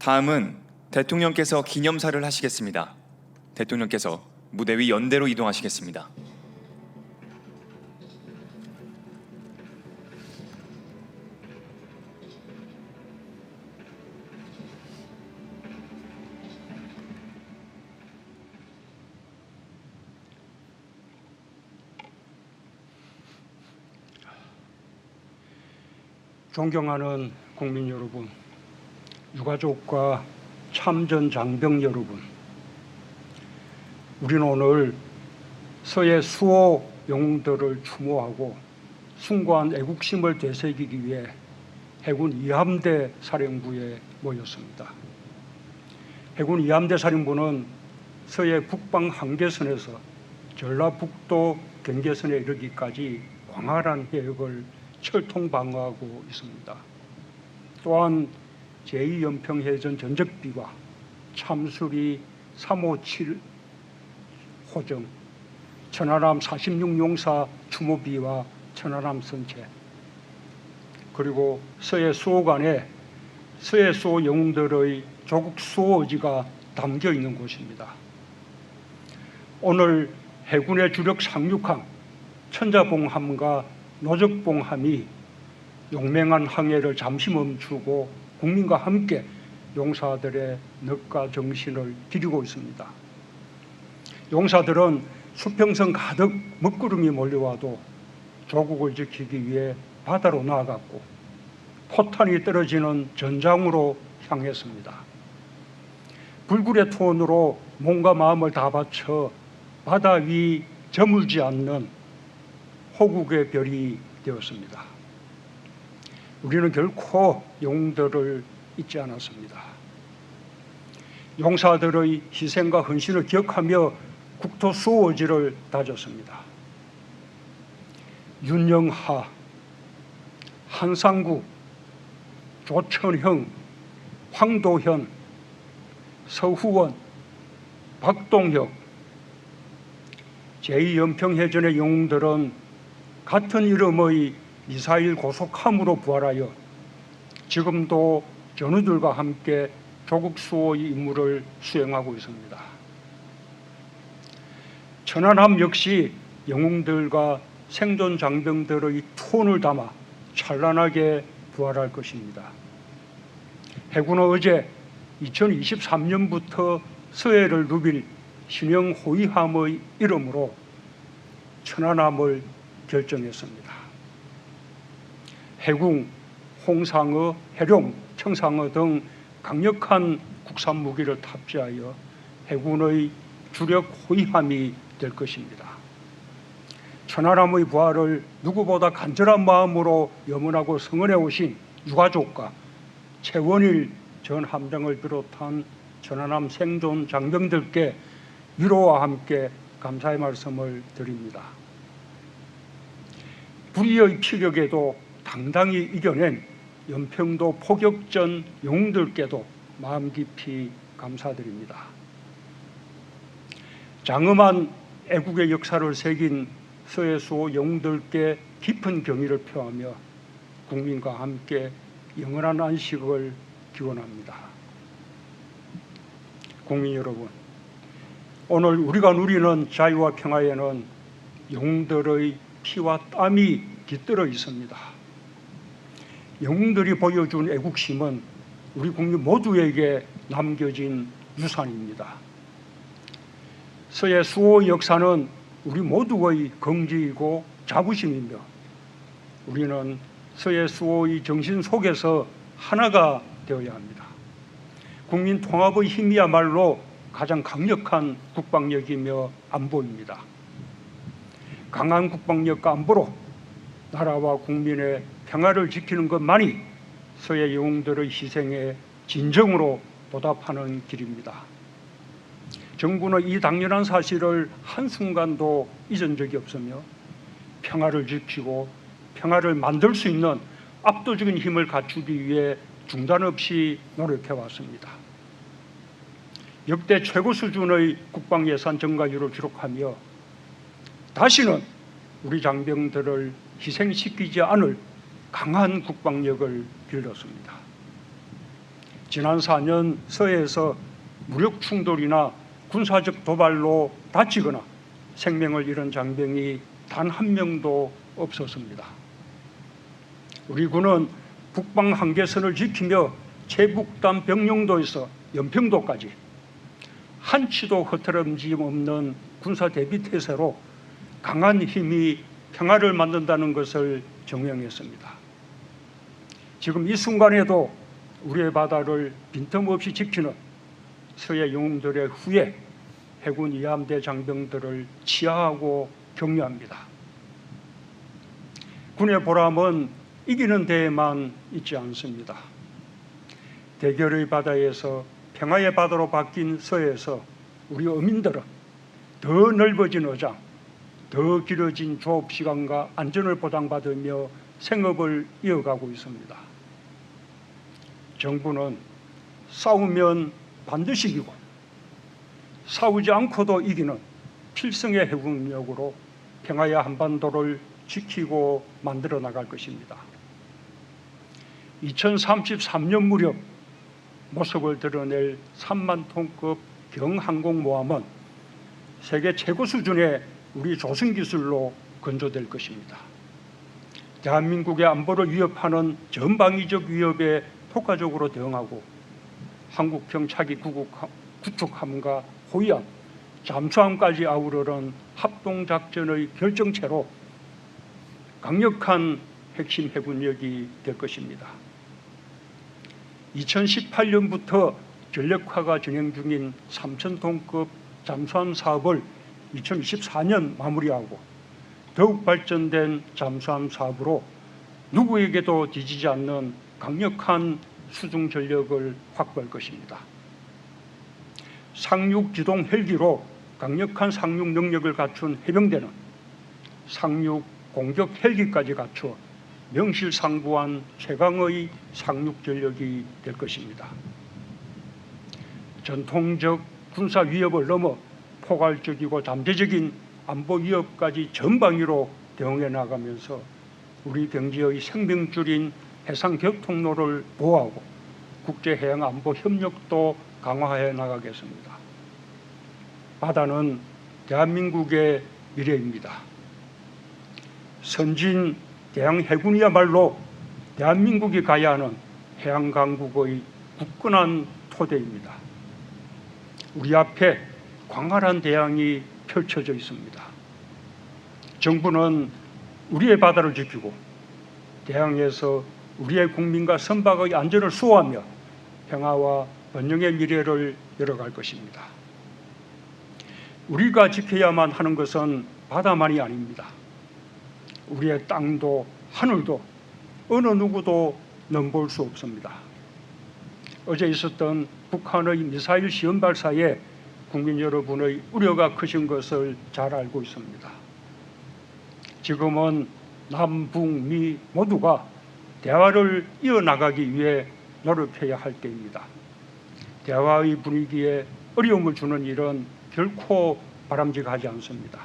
다음은 대통령께서 기념사를 하시겠습니다. 대통령께서 무대 위 연대로 이동하시겠습니다. 존경하는 국민 여러분, 유가족과 참전 장병 여러분, 우리는 오늘 서해 수호 영웅들을 추모하고 숭고한 애국심을 되새기기 위해 해군 2함대 사령부에 모였습니다. 해군 2함대 사령부는 서해 북방 한계선에서 전라북도 경계선에 이르기까지 광활한 해역을 철통 방어하고 있습니다. 또한 제2연평해전 전적비와 참수리 357 호정, 천안함 46용사 추모비와 천안함 선체, 그리고 서해 수호관에 서해 수호 영웅들의 조국 수호 의지가 담겨 있는 곳입니다. 오늘 해군의 주력 상륙함 천자봉함과 노적봉함이 용맹한 항해를 잠시 멈추고 국민과 함께 용사들의 넋과 정신을 기리고 있습니다. 용사들은 수평선 가득 먹구름이 몰려와도 조국을 지키기 위해 바다로 나아갔고 포탄이 떨어지는 전장으로 향했습니다. 불굴의 투혼으로 몸과 마음을 다 바쳐 바다 위 저물지 않는 호국의 별이 되었습니다. 우리는 결코 영웅들을 잊지 않았습니다. 용사들의 희생과 헌신을 기억하며 국토 수호 의지를 다졌습니다. 윤영하, 한상구, 조천형, 황도현, 서후원, 박동혁, 제2연평해전의 영웅들은 같은 이름의 미사일 고속함으로 부활하여 지금도 전우들과 함께 조국 수호의 임무를 수행하고 있습니다. 천안함 역시 영웅들과 생존 장병들의 투혼을 담아 찬란하게 부활할 것입니다. 해군은 어제 2023년부터 서해를 누빌 신형 호위함의 이름으로 천안함을 결정했습니다. 해궁, 홍상어, 해룡, 청상어 등 강력한 국산 무기를 탑재하여 해군의 주력 호위함이 될 것입니다. 천안함의 부활을 누구보다 간절한 마음으로 염원하고 성원해 오신 유가족과 최원일 전 함장을 비롯한 천안함 생존 장병들께 위로와 함께 감사의 말씀을 드립니다. 불의의 피격에도 당당히 이겨낸 연평도 포격전 영웅들께도 마음 깊이 감사드립니다. 장엄한 애국의 역사를 새긴 서해 수호 영웅들께 깊은 경의를 표하며 국민과 함께 영원한 안식을 기원합니다. 국민 여러분, 오늘 우리가 누리는 자유와 평화에는 영웅들의 피와 땀이 깃들어 있습니다. 영웅들이 보여준 애국심은 우리 국민 모두에게 남겨진 유산입니다. 서해 수호 역사는 우리 모두의 긍지이고 자부심이며 우리는 서해 수호의 정신 속에서 하나가 되어야 합니다. 국민 통합의 힘이야말로 가장 강력한 국방력이며 안보입니다. 강한 국방력과 안보로 나라와 국민의 평화를 지키는 것만이 서해 영웅들의 희생에 진정으로 보답하는 길입니다. 정부는 이 당연한 사실을 한순간도 잊은 적이 없으며 평화를 지키고 평화를 만들 수 있는 압도적인 힘을 갖추기 위해 중단 없이 노력해 왔습니다. 역대 최고 수준의 국방 예산 증가율을 기록하며 다시는 우리 장병들을 희생시키지 않을 강한 국방력을 길렀습니다. 지난 4년 서해에서 무력 충돌이나 군사적 도발로 다치거나 생명을 잃은 장병이 단 한 명도 없었습니다. 우리 군은 북방 한계선을 지키며 최북단 병영도에서 연평도까지 한치도 흐트럼짐 없는 군사 대비 태세로 강한 힘이 평화를 만든다는 것을 증명했습니다. 지금 이 순간에도 우리의 바다를 빈틈없이 지키는 서해 영웅들의 후예 해군 이함대 장병들을 치하하고 격려합니다. 군의 보람은 이기는 데에만 있지 않습니다. 대결의 바다에서 평화의 바다로 바뀐 서해에서 우리 어민들은 더 넓어진 어장, 더 길어진 조업 시간과 안전을 보장받으며 생업을 이어가고 있습니다. 정부는 싸우면 반드시 이기고 싸우지 않고도 이기는 필승의 해군력으로 평화의 한반도를 지키고 만들어 나갈 것입니다. 2033년 무렵 모습을 드러낼 3만 톤급 경항공모함은 세계 최고 수준의 우리 조선 기술로 건조될 것입니다. 대한민국의 안보를 위협하는 전방위적 위협에 효과적으로 대응하고 한국형 차기 구축함과 호위함, 잠수함까지 아우르는 합동작전의 결정체로 강력한 핵심 해군력이 될 것입니다. 2018년부터 전력화가 진행 중인 3,000톤급 잠수함 사업을 2024년 마무리하고 더욱 발전된 잠수함 사업으로 누구에게도 뒤지지 않는 강력한 수중 전력을 확보할 것입니다. 상륙 기동 헬기로 강력한 상륙 능력을 갖춘 해병대는 상륙 공격 헬기까지 갖추어 명실상부한 최강의 상륙 전력이 될 것입니다. 전통적 군사 위협을 넘어 포괄적이고 잠재적인 안보 위협까지 전방위로 대응해 나가면서 우리 경제의 생명줄인 해상교통로를 보호하고 국제해양안보 협력도 강화해 나가겠습니다. 바다는 대한민국의 미래입니다. 선진 대양해군이야말로 대한민국이 가야 하는 해양강국의 굳건한 토대입니다. 우리 앞에 광활한 대양이 펼쳐져 있습니다. 정부는 우리의 바다를 지키고 대양에서 우리의 국민과 선박의 안전을 수호하며 평화와 번영의 미래를 열어갈 것입니다. 우리가 지켜야만 하는 것은 바다만이 아닙니다. 우리의 땅도 하늘도 어느 누구도 넘볼 수 없습니다. 어제 있었던 북한의 미사일 시험 발사에 국민 여러분의 우려가 크신 것을 잘 알고 있습니다. 지금은 남북미 모두가 대화를 이어나가기 위해 노력해야 할 때입니다. 대화의 분위기에 어려움을 주는 일은 결코 바람직하지 않습니다.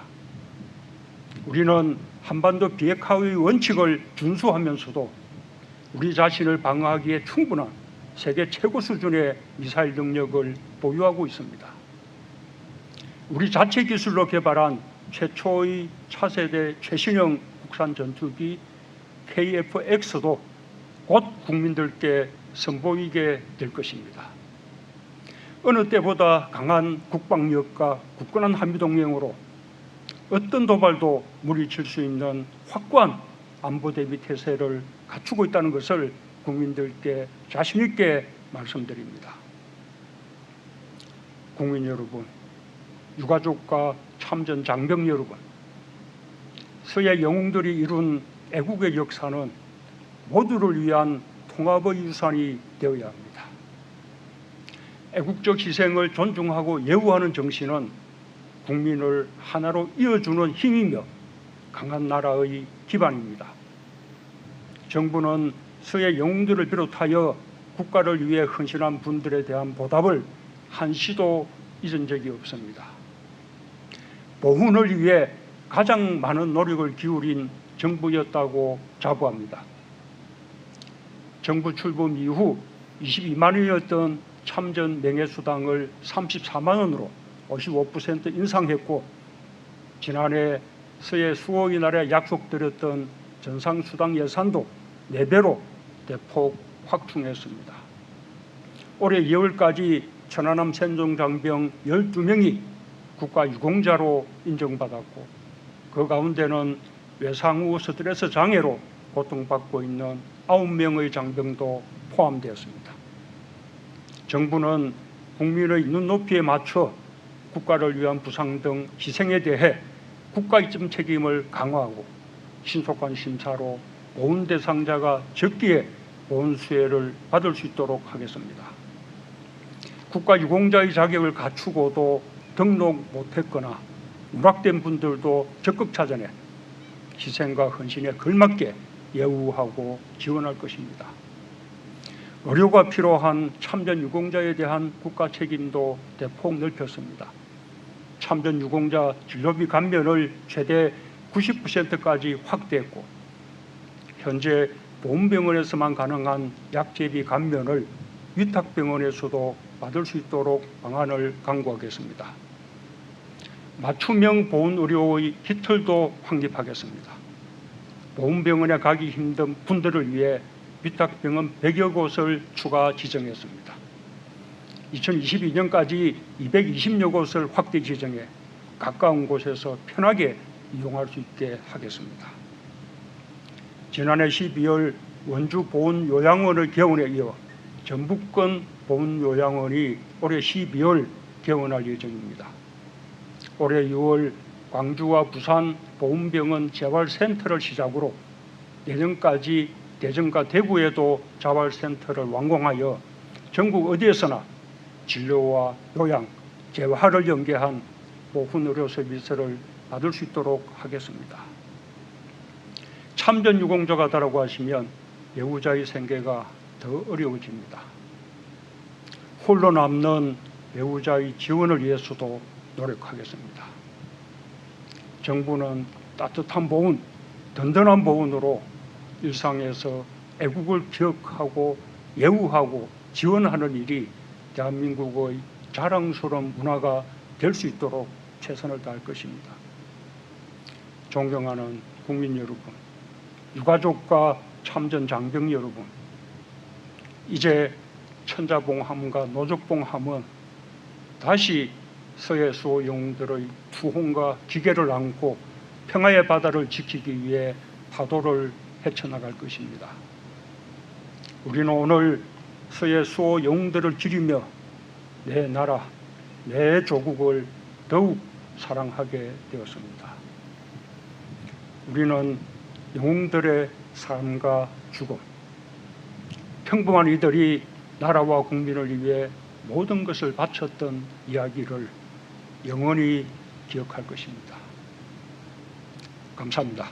우리는 한반도 비핵화의 원칙을 준수하면서도 우리 자신을 방어하기에 충분한 세계 최고 수준의 미사일 능력을 보유하고 있습니다. 우리 자체 기술로 개발한 최초의 차세대 최신형 국산 전투기 KF-X도 곧 국민들께 선보이게 될 것입니다. 어느 때보다 강한 국방력과 굳건한 한미동맹으로 어떤 도발도 물리칠 수 있는 확고한 안보 대비 태세를 갖추고 있다는 것을 국민들께 자신 있게 말씀드립니다. 국민 여러분, 유가족과 참전 장병 여러분, 서해 영웅들이 이룬 애국의 역사는 모두를 위한 통합의 유산이 되어야 합니다. 애국적 희생을 존중하고 예우하는 정신은 국민을 하나로 이어주는 힘이며 강한 나라의 기반입니다. 정부는 서해 영웅들을 비롯하여 국가를 위해 헌신한 분들에 대한 보답을 한시도 잊은 적이 없습니다. 보훈을 위해 가장 많은 노력을 기울인 정부였다고 자부합니다. 정부 출범 이후 22만 원이었던 참전 명예수당을 34만 원으로 55% 인상했고, 지난해 서해 수호 이날에 약속드렸던 전상수당 예산도 4배로 대폭 확충했습니다. 올해 2월까지 천안함 생존장병 12명이 국가유공자로 인정받았고, 그 가운데는 외상후 스트레스 장애로 고통받고 있는 9명의 장병도 포함되었습니다. 정부는 국민의 눈높이에 맞춰 국가를 위한 부상 등 희생에 대해 국가 이점 책임을 강화하고, 신속한 심사로 보훈 대상자가 적기에 보훈 수혜를 받을 수 있도록 하겠습니다. 국가유공자의 자격을 갖추고도 등록 못했거나 누락된 분들도 적극 찾아내 희생과 헌신에 걸맞게 예우하고 지원할 것입니다. 의료가 필요한 참전 유공자에 대한 국가 책임도 대폭 넓혔습니다. 참전 유공자 진료비 감면을 최대 90%까지 확대했고, 현재 보훈병원에서만 가능한 약제비 감면을 위탁병원에서도 받을 수 있도록 방안을 강구하겠습니다. 맞춤형 보훈의료의 깃털도 확립하겠습니다. 보훈병원에 가기 힘든 분들을 위해 위탁병원 100여 곳을 추가 지정했습니다. 2022년까지 220여 곳을 확대 지정해 가까운 곳에서 편하게 이용할 수 있게 하겠습니다. 지난해 12월 원주 보훈요양원의 개원에 이어 전북권 보훈요양원이 올해 12월 개원할 예정입니다. 올해 6월 광주와 부산 보훈병원 재활센터를 시작으로 내년까지 대전과 대구에도 재활센터를 완공하여 전국 어디에서나 진료와 요양, 재활을 연계한 보훈의료 서비스를 받을 수 있도록 하겠습니다. 참전 유공자가 다라고 하시면 배우자의 생계가 더 어려워집니다. 홀로 남는 배우자의 지원을 위해서도 노력하겠습니다. 정부는 따뜻한 보훈, 든든한 보훈으로 일상에서 애국을 기억하고 예우하고 지원하는 일이 대한민국의 자랑스러운 문화가 될 수 있도록 최선을 다할 것입니다. 존경하는 국민 여러분, 유가족과 참전 장병 여러분, 이제 천자봉함과 노적봉함은 다시 서해 수호 영웅들의 투혼과 기계를 안고 평화의 바다를 지키기 위해 파도를 헤쳐나갈 것입니다. 우리는 오늘 서해 수호 영웅들을 기리며 내 나라, 내 조국을 더욱 사랑하게 되었습니다. 우리는 영웅들의 삶과 죽음, 평범한 이들이 나라와 국민을 위해 모든 것을 바쳤던 이야기를 영원히 기억할 것입니다. 감사합니다.